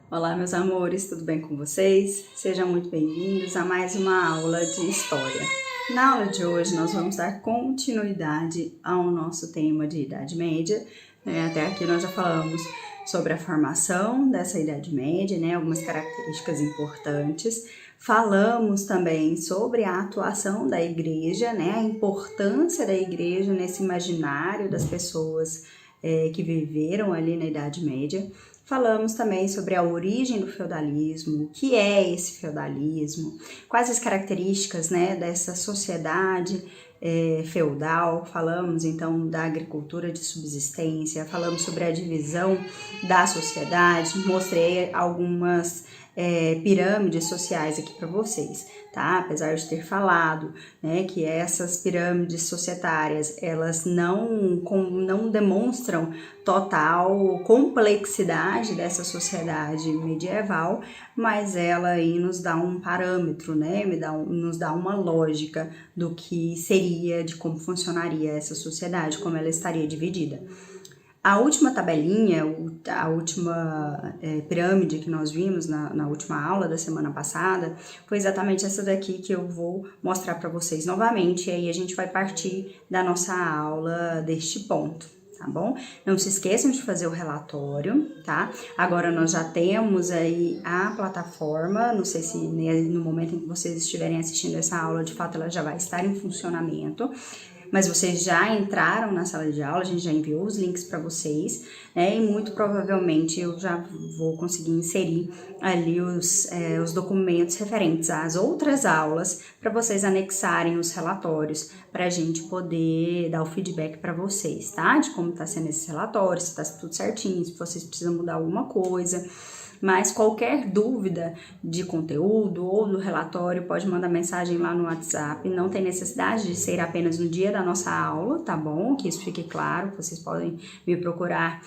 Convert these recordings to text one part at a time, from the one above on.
Olá, meus amores, tudo bem com vocês? Sejam muito bem-vindos a mais uma aula de História. Na aula de hoje, nós vamos dar continuidade ao nosso tema de Idade Média. Até aqui nós já falamos sobre a formação dessa Idade Média, algumas características importantes. Falamos também sobre a atuação da Igreja, a importância da Igreja nesse imaginário das pessoas que viveram ali na Idade Média. Falamos também sobre a origem do feudalismo, o que é esse feudalismo, quais as características dessa sociedade feudal. Falamos então da agricultura de subsistência, falamos sobre a divisão da sociedade, mostrei algumas pirâmides sociais aqui para vocês, tá? Apesar de ter falado que essas pirâmides societárias, elas não demonstram total complexidade dessa sociedade medieval, mas ela aí nos dá um parâmetro, nos dá uma lógica do que seria, de como funcionaria essa sociedade, como ela estaria dividida. A última tabelinha, a última pirâmide que nós vimos na última aula da semana passada, foi exatamente essa daqui que eu vou mostrar para vocês novamente, e aí a gente vai partir da nossa aula deste ponto, tá bom? Não se esqueçam de fazer o relatório, tá? Agora nós já temos aí a plataforma, não sei se no momento em que vocês estiverem assistindo essa aula, de fato ela já vai estar em funcionamento, mas vocês já entraram na sala de aula, a gente já enviou os links para vocês, e muito provavelmente eu já vou conseguir inserir ali os documentos referentes às outras aulas para vocês anexarem os relatórios, para a gente poder dar o feedback para vocês, tá? De como está sendo esses relatórios, se está tudo certinho, se vocês precisam mudar alguma coisa. Mas qualquer dúvida de conteúdo ou do relatório, pode mandar mensagem lá no WhatsApp. Não tem necessidade de ser apenas no dia da nossa aula, tá bom? Que isso fique claro. Vocês podem me procurar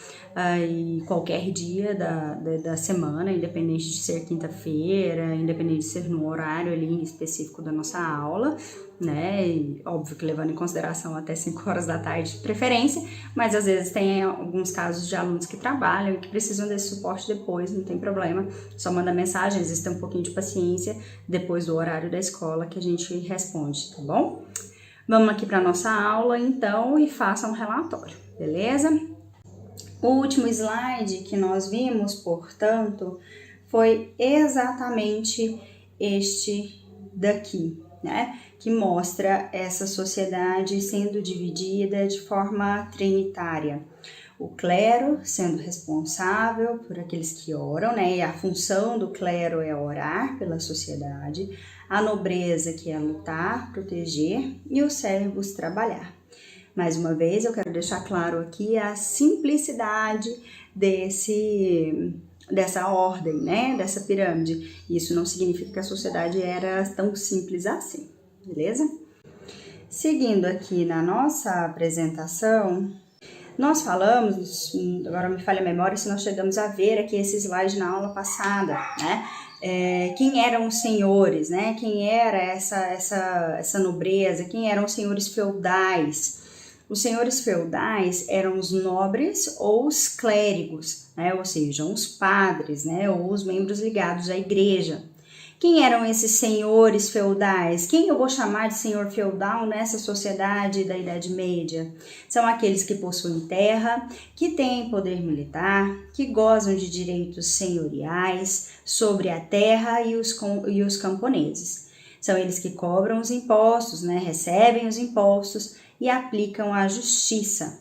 em qualquer dia da semana, independente de ser quinta-feira, independente de ser no horário ali específico da nossa aula, E óbvio que levando em consideração até 5 horas da tarde de preferência, mas às vezes tem alguns casos de alunos que trabalham e que precisam desse suporte depois, não tem problema, só manda mensagem, às vezes tem um pouquinho de paciência depois do horário da escola que a gente responde, tá bom? Vamos aqui para nossa aula então e façam um relatório, beleza? O último slide que nós vimos, portanto, foi exatamente este daqui, que mostra essa sociedade sendo dividida de forma trinitária. O clero sendo responsável por aqueles que oram, e a função do clero é orar pela sociedade, a nobreza que é lutar, proteger e os servos trabalhar. Mais uma vez, eu quero deixar claro aqui a simplicidade dessa ordem, dessa pirâmide. Isso não significa que a sociedade era tão simples assim, beleza? Seguindo aqui na nossa apresentação, nós falamos, agora me falha a memória se nós chegamos a ver aqui esse slide na aula passada, quem eram os senhores, quem era essa nobreza, quem eram os senhores feudais. Os senhores feudais eram os nobres ou os clérigos, ou seja, os padres, ou os membros ligados à igreja. Quem eram esses senhores feudais? Quem eu vou chamar de senhor feudal nessa sociedade da Idade Média? São aqueles que possuem terra, que têm poder militar, que gozam de direitos senhoriais sobre a terra e os camponeses. São eles que cobram os impostos, recebem os impostos e aplicam a justiça.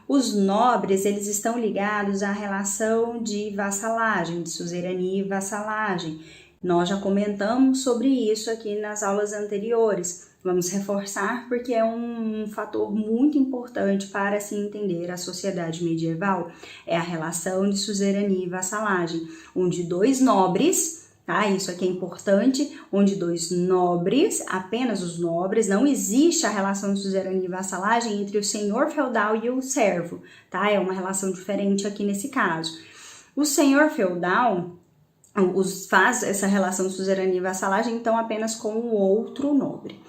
Os nobres, eles estão ligados à relação de vassalagem, de suzerania e vassalagem. Nós já comentamos sobre isso aqui nas aulas anteriores. Vamos reforçar porque é um fator muito importante para se entender a sociedade medieval. É a relação de suzerania e vassalagem, onde dois nobres, isso aqui é importante, onde dois nobres, apenas os nobres, não existe a relação de suzerania e vassalagem entre o senhor feudal e o servo, É uma relação diferente aqui nesse caso. O senhor feudal faz essa relação de suzerania e vassalagem, então, apenas com o outro nobre,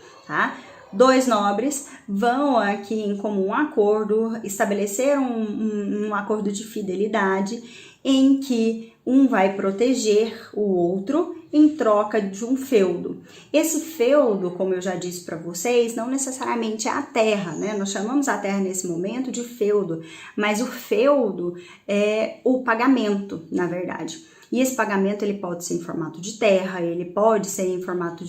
Dois nobres vão aqui em comum acordo estabelecer um acordo de fidelidade em que um vai proteger o outro em troca de um feudo. Esse feudo, como eu já disse para vocês, não necessariamente é a terra, né? Nós chamamos a terra nesse momento de feudo, mas o feudo é o pagamento, na verdade. E esse pagamento ele pode ser em formato de terra, ele pode ser em formato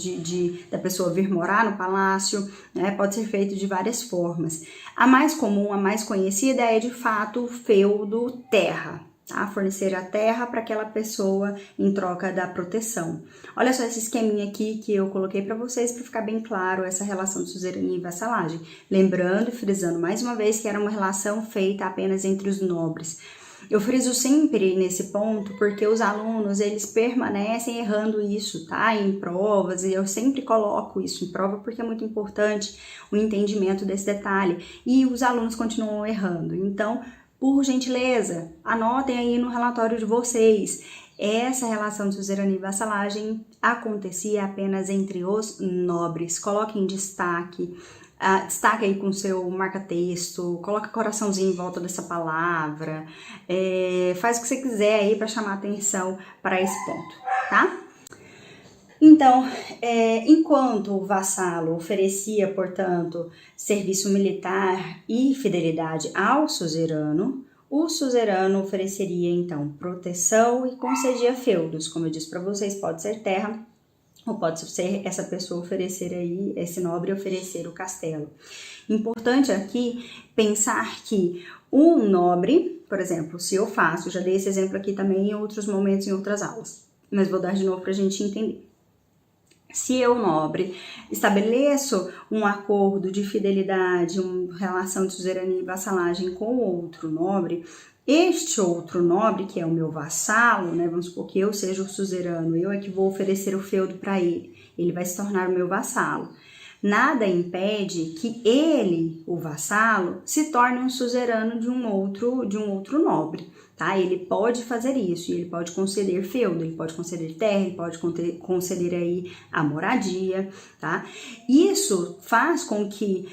da pessoa vir morar no palácio, né? Pode ser feito de várias formas. A mais comum, a mais conhecida é de fato o feudo terra. Tá? Fornecer a terra para aquela pessoa em troca da proteção. Olha só esse esqueminha aqui que eu coloquei para vocês para ficar bem claro essa relação de suzerania e vassalagem. Lembrando e frisando mais uma vez que era uma relação feita apenas entre os nobres. Eu friso sempre nesse ponto porque os alunos, eles permanecem errando isso, tá? Em provas, e eu sempre coloco isso em prova porque é muito importante o entendimento desse detalhe. E os alunos continuam errando. Então, por gentileza, anotem aí no relatório de vocês. Essa relação de suzerania e vassalagem acontecia apenas entre os nobres. Coloquem em destaque. Destaca aí com seu marca-texto, coloca coraçãozinho em volta dessa palavra, faz o que você quiser aí para chamar atenção para esse ponto, tá? Então, enquanto o vassalo oferecia, portanto, serviço militar e fidelidade ao suzerano, o suzerano ofereceria, então, proteção e concedia feudos. Como eu disse para vocês, pode ser terra, ou pode ser essa pessoa oferecer aí, esse nobre oferecer o castelo. Importante aqui pensar que um nobre, por exemplo, se eu faço, já dei esse exemplo aqui também em outros momentos, em outras aulas, mas vou dar de novo para a gente entender. Se eu, nobre, estabeleço um acordo de fidelidade, uma relação de suzerania e vassalagem com outro nobre, este outro nobre, que é o meu vassalo, né, vamos supor que eu seja o suzerano, eu é que vou oferecer o feudo para ele vai se tornar o meu vassalo. Nada impede que ele, o vassalo, se torne um suzerano de um outro nobre, tá? Ele pode fazer isso, e ele pode conceder feudo, ele pode conceder terra, ele pode conceder aí a moradia, tá? Isso faz com que,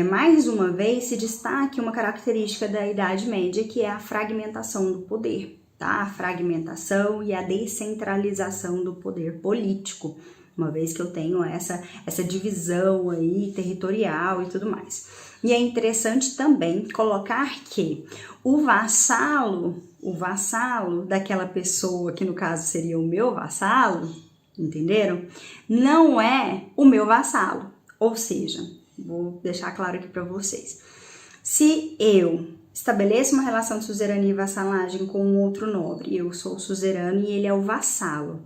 mais uma vez, se destaque uma característica da Idade Média, que é a fragmentação do poder, tá? A fragmentação e a descentralização do poder político, uma vez que eu tenho essa divisão aí territorial e tudo mais. E é interessante também colocar que o vassalo daquela pessoa, que no caso seria o meu vassalo, entenderam? Não é o meu vassalo. Ou seja, vou deixar claro aqui para vocês. Se eu estabeleço uma relação de suzerania e vassalagem com um outro nobre, eu sou o suzerano e ele é o vassalo.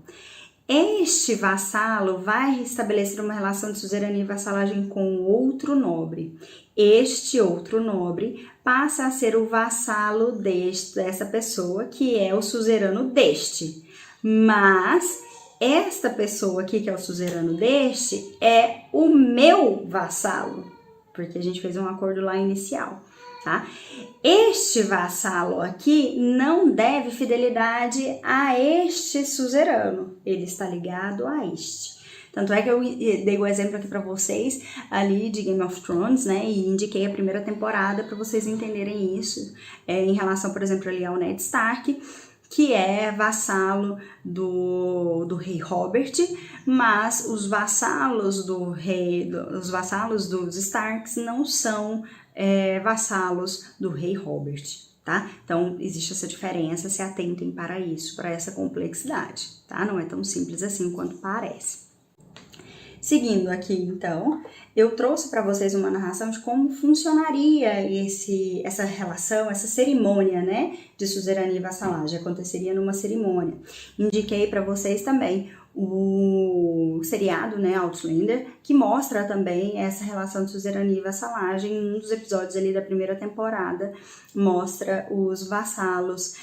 Este vassalo vai estabelecer uma relação de suzerania e vassalagem com outro nobre. Este outro nobre passa a ser o vassalo dessa pessoa, que é o suzerano deste. Mas esta pessoa aqui, que é o suzerano deste, é o meu vassalo, porque a gente fez um acordo lá inicial. Tá? Este vassalo aqui não deve fidelidade a este suzerano, ele está ligado a este. Tanto é que eu dei o exemplo aqui para vocês ali de Game of Thrones, né? E indiquei a primeira temporada para vocês entenderem isso, em relação, por exemplo, ali ao Ned Stark, que é vassalo do rei Robert, mas os vassalos os vassalos dos Starks não são vassalos do rei Robert, tá? Então, existe essa diferença, se atentem para isso, para essa complexidade, tá? Não é tão simples assim quanto parece. Seguindo aqui, então, eu trouxe para vocês uma narração de como funcionaria essa relação, essa cerimônia, né, de suzerania e vassalagem. Aconteceria numa cerimônia. Indiquei para vocês também o seriado, né, Outlander, que mostra também essa relação de suzerania e vassalagem. Em um dos episódios ali da primeira temporada, mostra os vassalos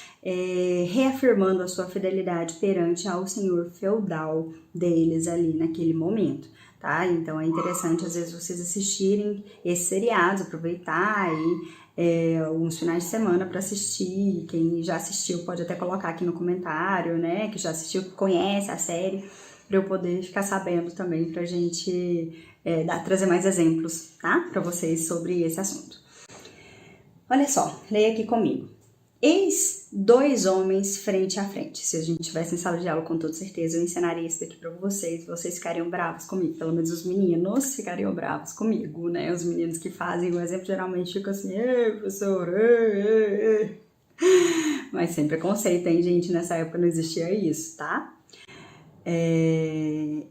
reafirmando a sua fidelidade perante ao senhor feudal deles ali naquele momento, tá? Então é interessante às vezes vocês assistirem esses seriados, aproveitar aí alguns finais de semana para assistir. Quem já assistiu pode até colocar aqui no comentário, né? Que já assistiu, que conhece a série, para eu poder ficar sabendo também, pra gente trazer mais exemplos, tá? Para vocês sobre esse assunto. Olha só, leia aqui comigo. Eis dois homens frente a frente. Se a gente tivesse em sala de aula, com toda certeza, eu ensinaria isso daqui para vocês. Vocês ficariam bravos comigo. Pelo menos os meninos ficariam bravos comigo, né? Os meninos que fazem o exemplo geralmente ficam assim, ei, professor, ei. Mas sem preconceito, hein, gente? Nessa época não existia isso, tá?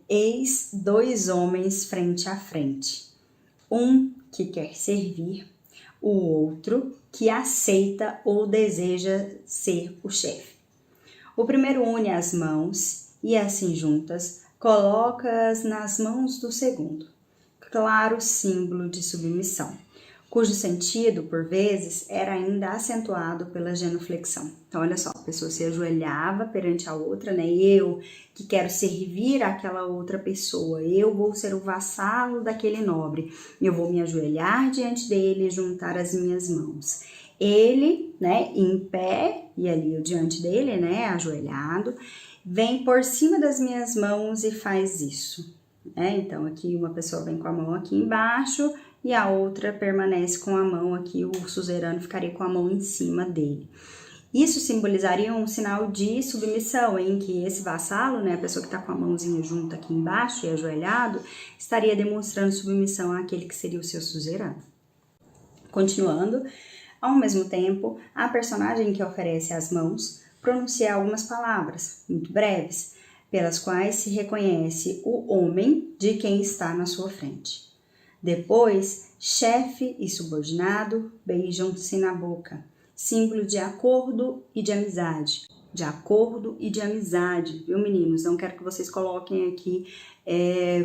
Eis dois homens frente a frente. Um que quer servir, o outro que aceita ou deseja ser o chefe. O primeiro une as mãos e assim juntas, coloca-as nas mãos do segundo. Claro símbolo de submissão, cujo sentido, por vezes, era ainda acentuado pela genuflexão. Então, olha só, a pessoa se ajoelhava perante a outra, né? Eu que quero servir aquela outra pessoa, eu vou ser o vassalo daquele nobre, eu vou me ajoelhar diante dele e juntar as minhas mãos. Ele, né, em pé, e ali eu diante dele, né, ajoelhado, vem por cima das minhas mãos e faz isso. Então, aqui uma pessoa vem com a mão aqui embaixo, e a outra permanece com a mão aqui, o suzerano ficaria com a mão em cima dele. Isso simbolizaria um sinal de submissão, em que esse vassalo, né, a pessoa que está com a mãozinha junto aqui embaixo e ajoelhado, estaria demonstrando submissão àquele que seria o seu suzerano. Continuando, ao mesmo tempo, a personagem que oferece as mãos pronuncia algumas palavras, muito breves, pelas quais se reconhece o homem de quem está na sua frente. Depois, chefe e subordinado beijam-se na boca, símbolo de acordo e de amizade. De acordo e de amizade, viu, meninos? Não quero que vocês coloquem aqui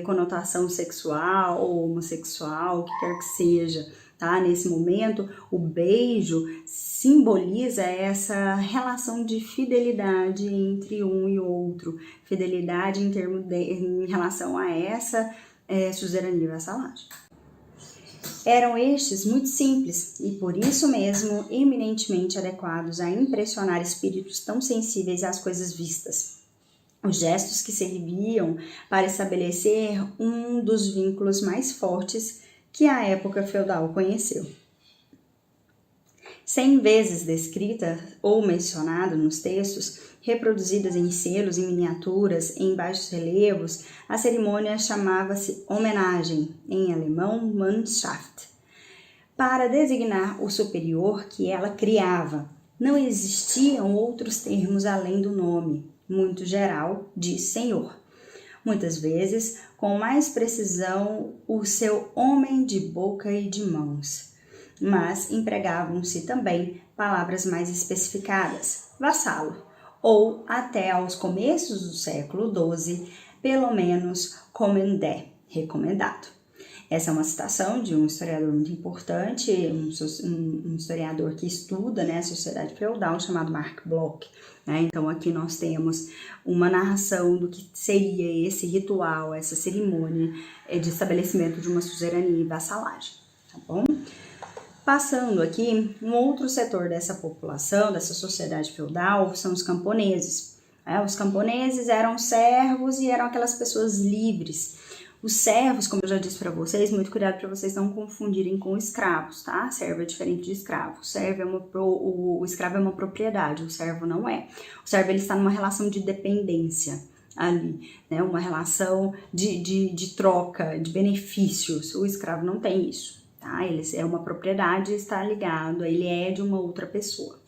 conotação sexual ou homossexual, o que quer que seja, tá? Nesse momento, o beijo simboliza essa relação de fidelidade entre um e outro, fidelidade em relação a essa suzerania e vassalagem. Eram estes muito simples e, por isso mesmo, eminentemente adequados a impressionar espíritos tão sensíveis às coisas vistas. Os gestos que serviam para estabelecer um dos vínculos mais fortes que a época feudal conheceu. 100 vezes descrita ou mencionada nos textos, reproduzidas em selos, em miniaturas, em baixos relevos, a cerimônia chamava-se homenagem, em alemão Mannschaft, para designar o superior que ela criava. Não existiam outros termos além do nome, muito geral, de senhor. Muitas vezes, com mais precisão, o seu homem de boca e de mãos. Mas empregavam-se também palavras mais especificadas, vassalo, ou até aos começos do século XII, pelo menos commandé, recomendado. Essa é uma citação de um historiador muito importante, um historiador que estuda, né, a sociedade feudal, chamado Mark Bloch. Então aqui nós temos uma narração do que seria esse ritual, essa cerimônia de estabelecimento de uma suzerania e vassalagem, tá bom? Passando aqui, um outro setor dessa população, dessa sociedade feudal, são os camponeses. Os camponeses eram servos e eram aquelas pessoas livres. Os servos, como eu já disse para vocês, muito cuidado para vocês não confundirem com escravos, tá? Servo é diferente de escravo. O escravo é uma propriedade, o servo não é. O servo ele está numa relação de dependência ali, né? Uma relação de troca, de benefícios. O escravo não tem isso. Ele é uma propriedade e está ligado, ele é de uma outra pessoa.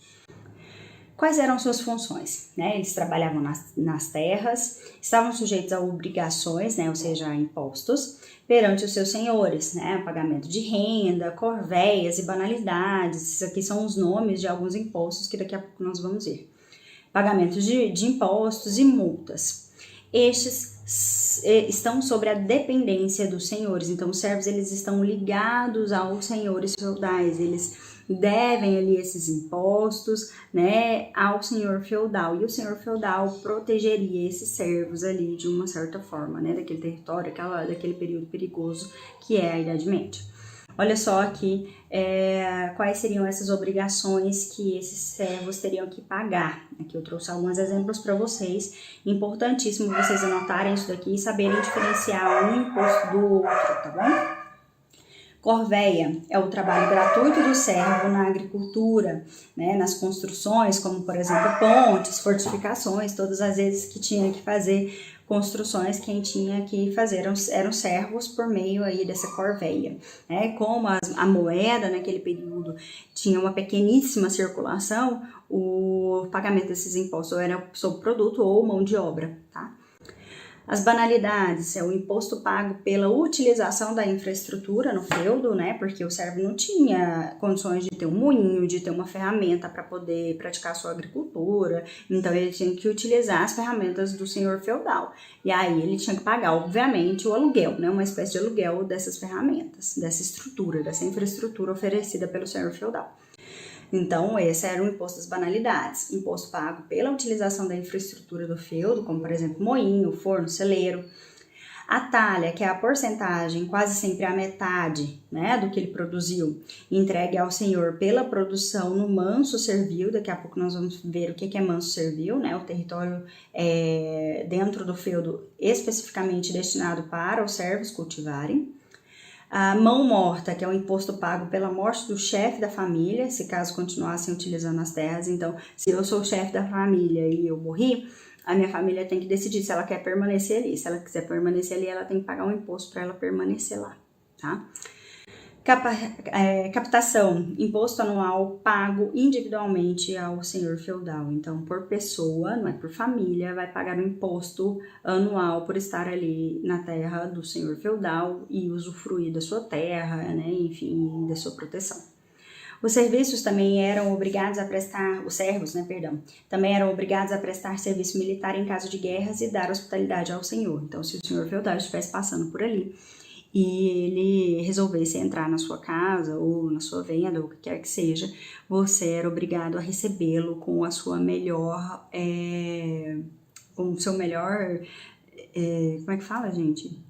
Quais eram suas funções? Eles trabalhavam nas terras, estavam sujeitos a obrigações, ou seja, a impostos, perante os seus senhores, pagamento de renda, corveias e banalidades. Esses aqui são os nomes de alguns impostos que daqui a pouco nós vamos ver. Pagamentos de impostos e multas. Estes estão sobre a dependência dos senhores, então os servos eles estão ligados aos senhores feudais, eles devem ali esses impostos, ao senhor feudal, e o senhor feudal protegeria esses servos ali de uma certa forma, daquele território, daquele período perigoso que é a Idade Média. Olha só aqui quais seriam essas obrigações que esses servos teriam que pagar. Aqui eu trouxe alguns exemplos para vocês. Importantíssimo vocês anotarem isso daqui e saberem diferenciar um imposto do outro, tá bom? Corveia é o trabalho gratuito do servo na agricultura, né, nas construções, como por exemplo pontes, fortificações, todas as vezes que tinha que fazer construções, quem tinha que fazer eram servos por meio aí dessa corveia, né? Como a moeda naquele período tinha uma pequeníssima circulação, o pagamento desses impostos era sobre produto ou mão de obra, tá? As banalidades é o imposto pago pela utilização da infraestrutura no feudo, né? Porque o servo não tinha condições de ter um moinho, de ter uma ferramenta para poder praticar sua agricultura. Então ele tinha que utilizar as ferramentas do senhor feudal. E aí ele tinha que pagar, obviamente, o aluguel, né? Uma espécie de aluguel dessas ferramentas, dessa estrutura, dessa infraestrutura oferecida pelo senhor feudal. Então, esse era o imposto das banalidades, imposto pago pela utilização da infraestrutura do feudo, como por exemplo moinho, forno, celeiro. A talha, que é a porcentagem, quase sempre a metade, né, do que ele produziu, entregue ao senhor pela produção no manso servil. Daqui a pouco nós vamos ver o que é manso servil, né, o território dentro do feudo especificamente destinado para os servos cultivarem. A mão morta, que é o imposto pago pela morte do chefe da família, se caso continuassem utilizando as terras. Então, se eu sou o chefe da família e eu morri, a minha família tem que decidir se ela quer permanecer ali. Se ela quiser permanecer ali, ela tem que pagar um imposto para ela permanecer lá, tá? Captação, imposto anual pago individualmente ao senhor feudal. Então, por pessoa, não é por família, vai pagar um imposto anual por estar ali na terra do senhor feudal e usufruir da sua terra, né, enfim, da sua proteção. Os serviços também eram obrigados a prestar, os servos, né, perdão, também eram obrigados a prestar serviço militar em caso de guerras e dar hospitalidade ao senhor. Então, se o senhor feudal estivesse passando por ali e ele resolvesse entrar na sua casa ou na sua venda, ou o que quer que seja, você era obrigado a recebê-lo com a sua melhor, com o seu melhor, como é que fala, gente?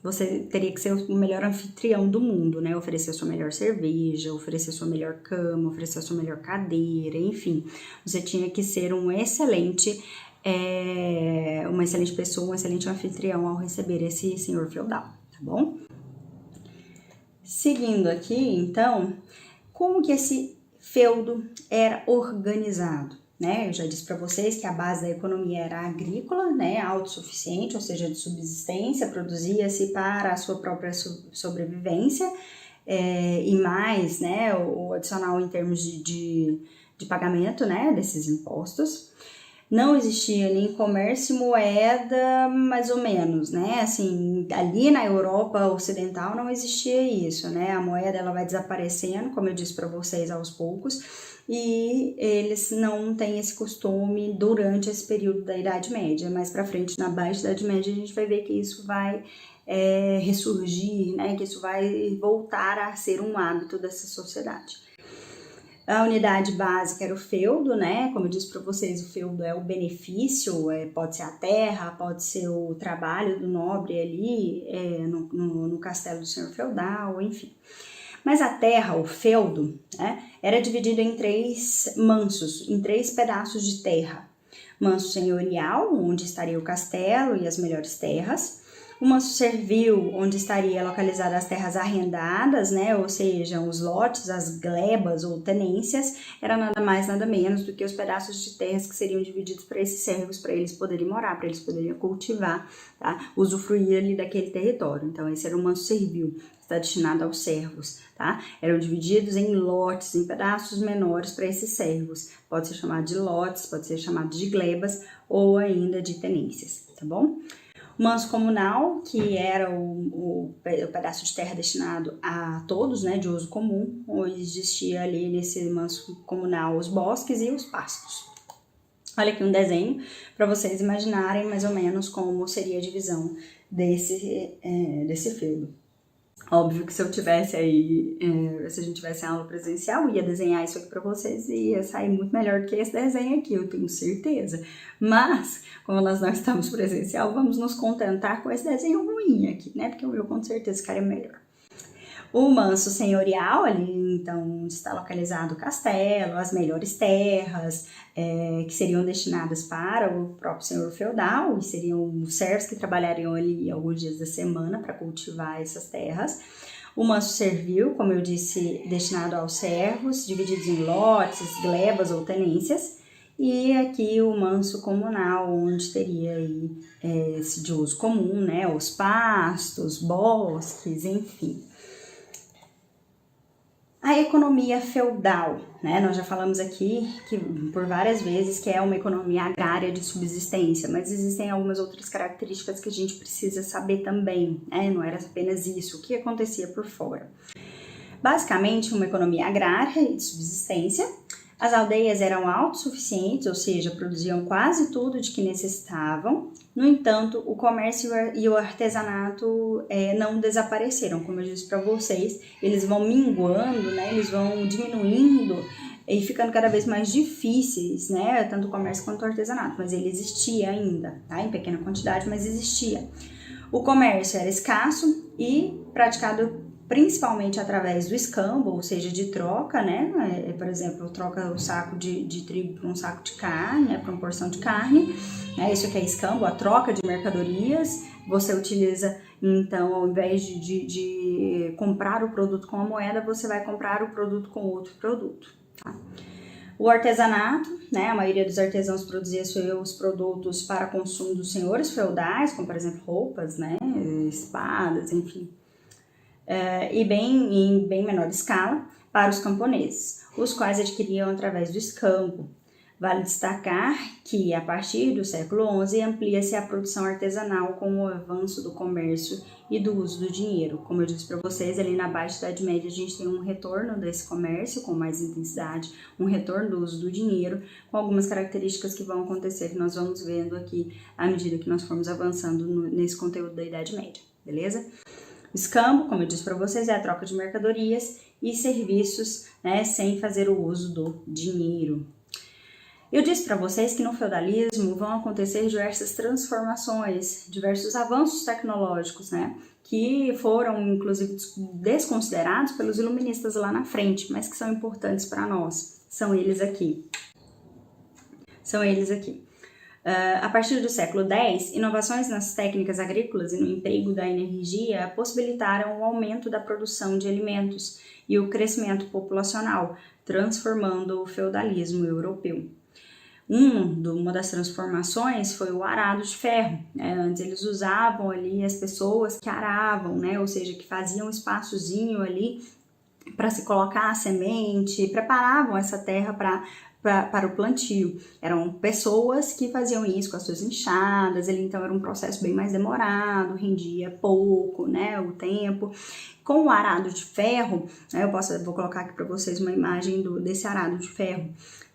Você teria que ser o melhor anfitrião do mundo, né? Oferecer a sua melhor cerveja, oferecer a sua melhor cama, oferecer a sua melhor cadeira, enfim. Você tinha que ser uma excelente pessoa, um excelente anfitrião ao receber esse senhor feudal, tá bom? Seguindo aqui, então, como que esse feudo era organizado, né? Eu já disse para vocês que a base da economia era agrícola, né? Autossuficiente, ou seja, de subsistência, produzia-se para a sua própria sobrevivência, e mais, né, o adicional em termos de pagamento, né, desses impostos. Não existia nem comércio e moeda, mais ou menos, né? Assim, ali na Europa Ocidental não existia isso, né? A moeda ela vai desaparecendo, como eu disse para vocês, aos poucos, e eles não têm esse costume durante esse período da Idade Média. Mais para frente, na Baixa Idade Média, a gente vai ver que isso vai ressurgir, né? Que isso vai voltar a ser um hábito dessa sociedade. A unidade básica era o feudo, né? Como eu disse para vocês, o feudo é o benefício, pode ser a terra, pode ser o trabalho do nobre ali no castelo do senhor feudal, enfim. Mas a terra, o feudo, né, era dividido em três mansos, em três pedaços de terra. Manso senhorial, onde estaria o castelo e as melhores terras. O manso servil, onde estaria localizada as terras arrendadas, né, ou seja, os lotes, as glebas ou tenências, era nada mais, nada menos do que os pedaços de terras que seriam divididos para esses servos, para eles poderem morar, para eles poderem cultivar, tá, usufruir ali daquele território. Então, esse era o manso servil, está destinado aos servos, tá? Eram divididos em lotes, em pedaços menores para esses servos. Pode ser chamado de lotes, pode ser chamado de glebas ou ainda de tenências, tá bom? O manso comunal, que era o pedaço de terra destinado a todos, né, de uso comum, onde existia ali nesse manso comunal os bosques e os pastos. Olha aqui um desenho para vocês imaginarem mais ou menos como seria a divisão desse feudo. Óbvio que se eu tivesse aí, se a gente tivesse aula presencial, ia desenhar isso aqui para vocês e ia sair muito melhor do que esse desenho aqui, eu tenho certeza. Mas, como nós não estamos presencial, vamos nos contentar com esse desenho ruim aqui, né? Porque o meu com certeza ficaria melhor. O manso senhorial, ali então está localizado o castelo, as melhores terras, que seriam destinadas para o próprio senhor feudal, e seriam os servos que trabalhariam ali alguns dias da semana para cultivar essas terras. O manso servil, como eu disse, destinado aos servos, divididos em lotes, glebas ou tenências. E aqui o manso comunal, onde teria aí, esse de uso comum, né, os pastos, bosques, enfim. A economia feudal, né? Nós já falamos aqui que por várias vezes que é uma economia agrária de subsistência, mas existem algumas outras características que a gente precisa saber também, né? Não era apenas isso, o que acontecia por fora. Basicamente, uma economia agrária e de subsistência. As aldeias eram autossuficientes, ou seja, produziam quase tudo de que necessitavam. No entanto, o comércio e o artesanato não desapareceram, como eu disse para vocês, eles vão minguando, né? Eles vão diminuindo e ficando cada vez mais difíceis, né? Tanto o comércio quanto o artesanato, mas ele existia ainda, tá? Em pequena quantidade, mas existia. O comércio era escasso e praticado principalmente através do escambo, ou seja, de troca, né? Por exemplo, troca o saco de trigo por um saco de carne, né? Por uma porção de carne. Isso aqui é escambo, a troca de mercadorias. Você utiliza, então, ao invés de comprar o produto com a moeda, você vai comprar o produto com outro produto. Tá? O artesanato, né? A maioria dos artesãos produzia seus produtos para consumo dos senhores feudais, como, por exemplo, roupas, né? Espadas, enfim. E em bem menor escala para os camponeses, os quais adquiriam através do escambo. Vale destacar que, a partir do século XI, amplia-se a produção artesanal com o avanço do comércio e do uso do dinheiro. Como eu disse para vocês, ali na Baixa Idade Média a gente tem um retorno desse comércio com mais intensidade, um retorno do uso do dinheiro, com algumas características que vão acontecer, que nós vamos vendo aqui à medida que nós formos avançando nesse conteúdo da Idade Média, beleza? O escambo, como eu disse para vocês, é a troca de mercadorias e serviços, né, sem fazer o uso do dinheiro. Eu disse para vocês que no feudalismo vão acontecer diversas transformações, diversos avanços tecnológicos, né, que foram inclusive desconsiderados pelos iluministas lá na frente, mas que são importantes para nós. São eles aqui. A partir do século X, inovações nas técnicas agrícolas e no emprego da energia possibilitaram o aumento da produção de alimentos e o crescimento populacional, transformando o feudalismo europeu. Uma das transformações foi o arado de ferro. Antes eles usavam ali as pessoas que aravam, né? Ou seja, que faziam um espaçozinho ali para se colocar a semente, preparavam essa terra para o plantio. Eram pessoas que faziam isso com as suas enxadas, então era um processo bem mais demorado, rendia pouco, né, o tempo. Com o arado de ferro, vou colocar aqui para vocês uma imagem desse arado de ferro.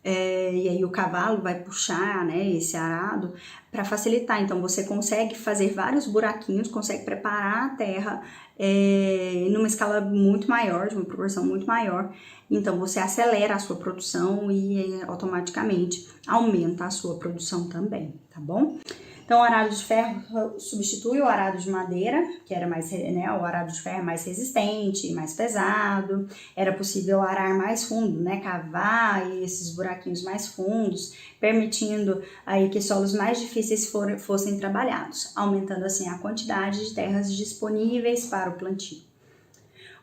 E aí o cavalo vai puxar, né, esse arado para facilitar. Então você consegue fazer vários buraquinhos, consegue preparar a terra numa escala muito maior, de uma proporção muito maior. Então você acelera a sua produção e automaticamente aumenta a sua produção também, tá bom? Então o arado de ferro substitui o arado de madeira, que era mais, né, o arado de ferro é mais resistente, mais pesado, era possível arar mais fundo, né, cavar esses buraquinhos mais fundos, permitindo aí que solos mais difíceis fossem trabalhados, aumentando assim a quantidade de terras disponíveis para o plantio.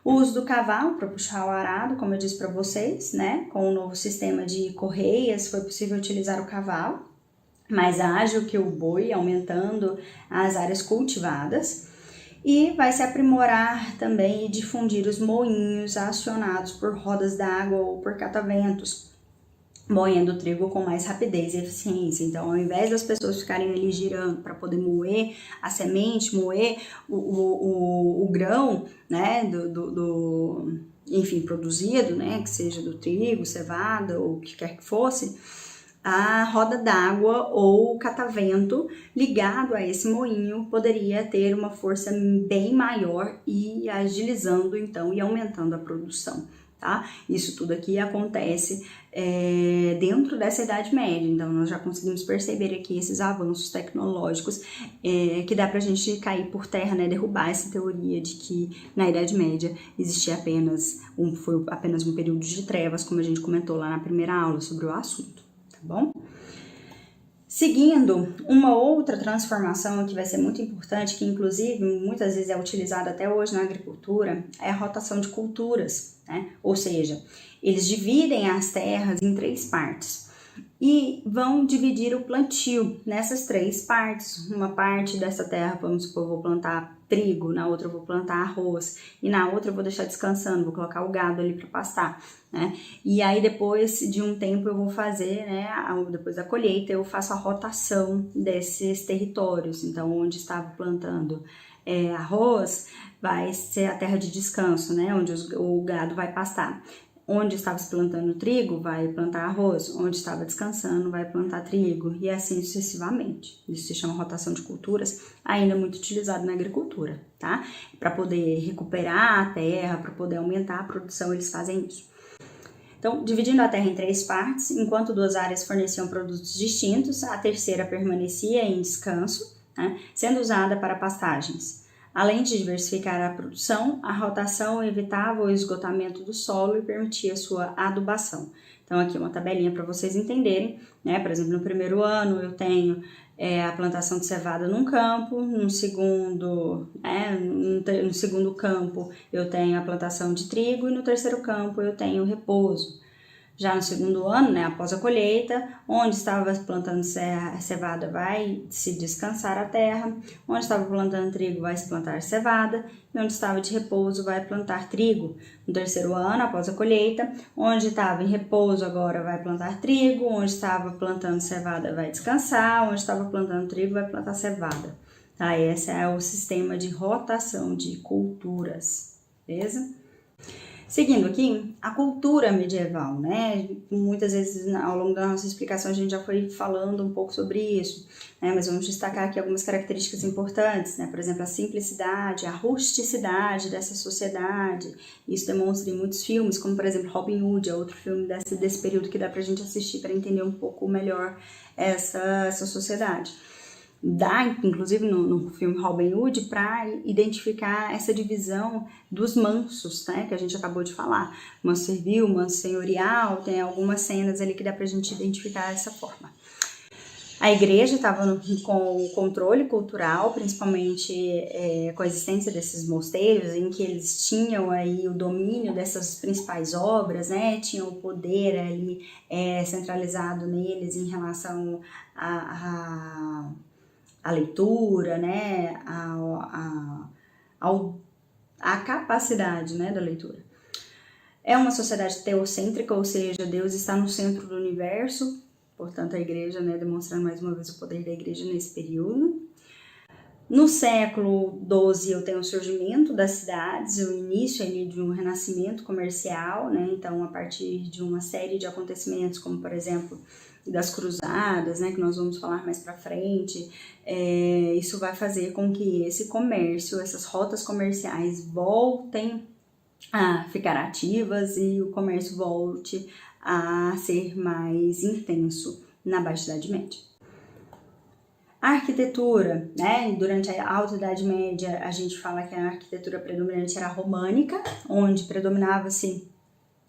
O uso do cavalo para puxar o arado, como eu disse para vocês, né, com o novo sistema de correias foi possível utilizar o cavalo, mais ágil que o boi, aumentando as áreas cultivadas, e vai se aprimorar também e difundir os moinhos acionados por rodas d'água ou por cataventos, moendo o trigo com mais rapidez e eficiência. Então, ao invés das pessoas ficarem ali girando para poder moer a semente, moer o grão, né, enfim, produzido, né, que seja do trigo, cevada ou o que quer que fosse, a roda d'água ou o catavento ligado a esse moinho poderia ter uma força bem maior e agilizando então e aumentando a produção. tá? Isso tudo aqui acontece dentro dessa Idade Média, então nós já conseguimos perceber aqui esses avanços tecnológicos que dá pra gente cair por terra, né, derrubar essa teoria de que na Idade Média existia foi apenas um período de trevas, como a gente comentou lá na primeira aula sobre o assunto, tá bom? Seguindo, uma outra transformação que vai ser muito importante, que inclusive muitas vezes é utilizada até hoje na agricultura, é a rotação de culturas, né? Ou seja, eles dividem as terras em 3 partes e vão dividir o plantio nessas 3 partes. Uma parte dessa terra, vamos supor, eu vou plantar trigo, na outra eu vou plantar arroz e na outra eu vou deixar descansando, vou colocar o gado ali para pastar, né? E aí depois de um tempo eu vou fazer, né, depois da colheita eu faço a rotação desses territórios. Então onde estava plantando arroz vai ser a terra de descanso, né, onde o gado vai pastar. Onde estava se plantando trigo, vai plantar arroz. Onde estava descansando, vai plantar trigo. E assim sucessivamente. Isso se chama rotação de culturas, ainda muito utilizado na agricultura, tá? Para poder recuperar a terra, para poder aumentar a produção, eles fazem isso. Então, dividindo a terra em 3 partes, enquanto 2 áreas forneciam produtos distintos, a terceira permanecia em descanso, né, sendo usada para pastagens. Além de diversificar a produção, a rotação evitava o esgotamento do solo e permitia sua adubação. Então aqui uma tabelinha para vocês entenderem, né? Por exemplo, no primeiro ano eu tenho a plantação de cevada num campo, no segundo campo eu tenho a plantação de trigo e no terceiro campo eu tenho o repouso. Já no segundo ano, né, após a colheita, onde estava plantando cevada vai se descansar a terra, onde estava plantando trigo vai se plantar cevada, e onde estava de repouso vai plantar trigo. No terceiro ano, após a colheita, onde estava em repouso agora vai plantar trigo, onde estava plantando cevada vai descansar, onde estava plantando trigo vai plantar cevada. Tá? Esse é o sistema de rotação de culturas, beleza? Seguindo aqui, a cultura medieval, né? Muitas vezes ao longo da nossa explicação a gente já foi falando um pouco sobre isso, né? Mas vamos destacar aqui algumas características importantes, né? Por exemplo, a simplicidade, a rusticidade dessa sociedade. Isso demonstra em muitos filmes, como por exemplo Robin Hood, é outro filme desse período que dá pra gente assistir para entender um pouco melhor essa sociedade. Dá, inclusive no filme Robin Hood, para identificar essa divisão dos mansos, né, que a gente acabou de falar. Manso servil, manso senhorial, tem algumas cenas ali que dá pra gente identificar dessa forma. A igreja estava com o controle cultural, principalmente com a existência desses mosteiros, em que eles tinham aí o domínio dessas principais obras, né, tinham o poder ali centralizado neles em relação a leitura, né, a capacidade, né, da leitura. É uma sociedade teocêntrica, ou seja, Deus está no centro do universo, portanto a igreja, né, demonstrando mais uma vez o poder da igreja nesse período. No século XII eu tenho o surgimento das cidades, o início ali de um renascimento comercial, né, então a partir de uma série de acontecimentos, como por exemplo das cruzadas, né, que nós vamos falar mais para frente, isso vai fazer com que esse comércio, essas rotas comerciais voltem a ficar ativas e o comércio volte a ser mais intenso na Baixa Idade Média. A arquitetura, né, durante a Alta Idade Média a gente fala que a arquitetura predominante era românica, onde predominava-se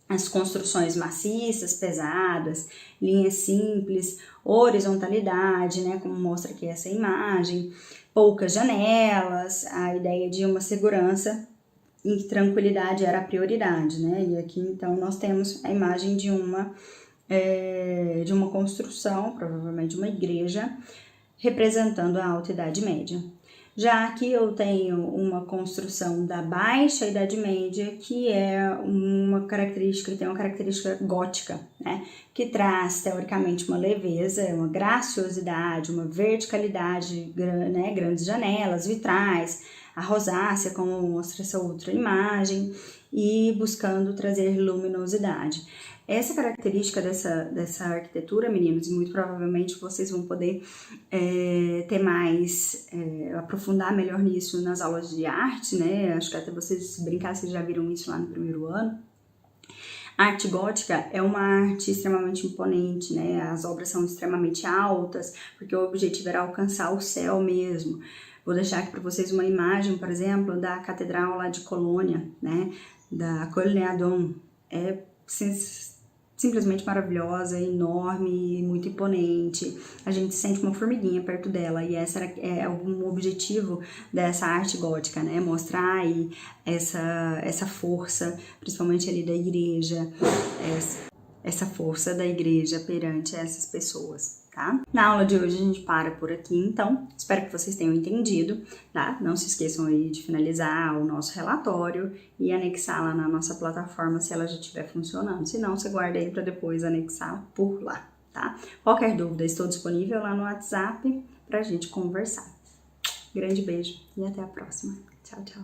as construções maciças, pesadas, linhas simples, horizontalidade, né, como mostra aqui essa imagem, poucas janelas, a ideia de uma segurança e tranquilidade era a prioridade, né, e aqui então nós temos a imagem de uma construção, provavelmente uma igreja, representando a Alta Idade Média. Já aqui eu tenho uma construção da Baixa Idade Média, que é tem uma característica gótica, né? Que traz, teoricamente, uma leveza, uma graciosidade, uma verticalidade, né? Grandes janelas, vitrais, a rosácea, como mostra essa outra imagem, e buscando trazer luminosidade. Essa característica dessa arquitetura, meninos, e muito provavelmente vocês vão poder aprofundar melhor nisso nas aulas de arte, né? Acho que até vocês brincar, vocês já viram isso lá no primeiro ano. A arte gótica é uma arte extremamente imponente, né? As obras são extremamente altas, porque o objetivo era alcançar o céu mesmo. Vou deixar aqui para vocês uma imagem, por exemplo, da catedral lá de Colônia, né? Da Colléadon. É simplesmente maravilhosa, enorme, muito imponente. A gente sente uma formiguinha perto dela, e esse é um objetivo dessa arte gótica, né? Mostrar aí essa força, principalmente ali da igreja, essa força da igreja perante essas pessoas, tá? Na aula de hoje a gente para por aqui, então. Espero que vocês tenham entendido, tá? Não se esqueçam aí de finalizar o nosso relatório e anexar lá na nossa plataforma se ela já estiver funcionando. Se não, você guarda aí para depois anexar por lá, tá? Qualquer dúvida, estou disponível lá no WhatsApp pra gente conversar. Grande beijo e até a próxima. Tchau, tchau.